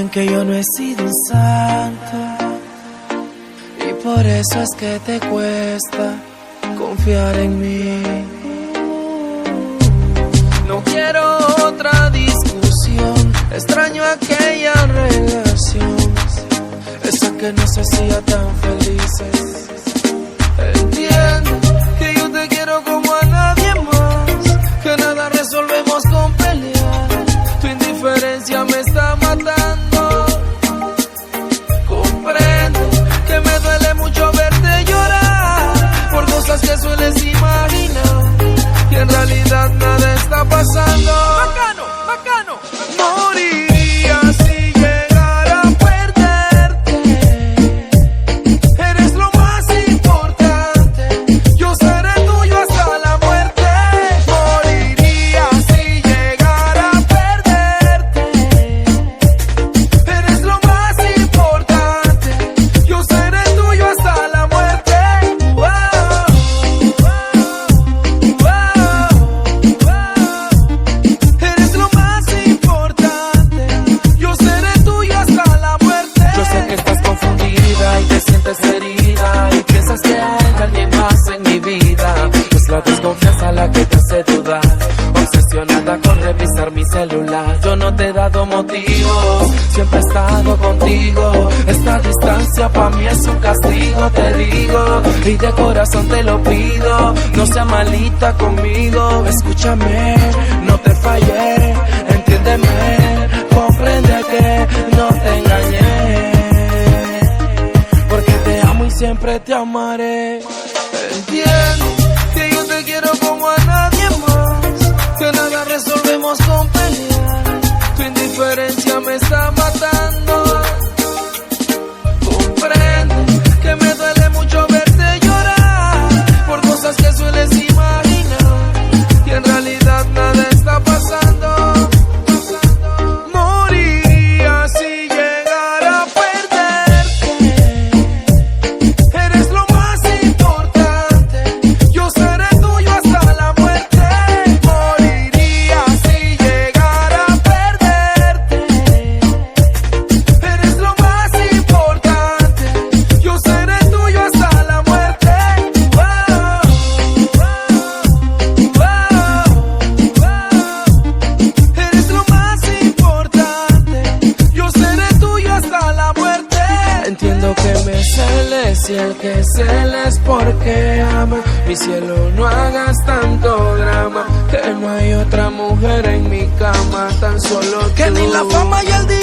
Saben que yo no he sido un santo y por eso es que te cuesta confiar en mí. No quiero otra discusión, extraño aquella relación, esa que nos hacía tan felices. Entiendo que yo te quiero como a nadie más, que nada resolvemos con pelear. Tu indiferencia me está matando. Comprendo que me duele mucho verte llorar por cosas que sueles imaginar, y en realidad nada está pasando. Bacano, bacano. Moriría si llegara a perderte. Eres lo más importante, yo seré tuyo hasta la muerte. Moriría si llegara a perderte. Eres lo más importante, yo seré tuyo hasta la muerte. Eres lo más importante, yo seré tuyo hasta la muerte. Yo sé que estás confundida y te sientes herida y piensas que hay alguien más en mi vida. Es la desconfianza la que te hace dudar, obsesionada con revisar mi celular. Yo no te he dado motivos, siempre he estado contigo. Esta distancia pa' mí es un castigo, te digo, y de corazón te lo pido. No seas malita conmigo, escúchame, no te fallé, entiéndeme, comprende que no te engañé, porque te amo y siempre te amaré. Entiendo que yo te quiero como a nadie más, que nada resolvemos con pelear. Tu indiferencia me está matando. Comprendo que me duele mucho verte llorar por cosas que sueles imaginar, y en realidad nada está pasando. Moriría si llegara a perderte. Eres lo más importante, yo seré tuyo hasta la muerte. Moriría si llegara a perderte. Eres lo más importante, yo seré tuyo hasta la muerte. Eres lo más importante, yo seré tuyo hasta la muerte. Entiendo que me celes y el que celes porque ama. Mi cielo, no hagas tanto drama, que no hay otra mujer en mi cama, tan solo tú. Que ni la fama y el dinero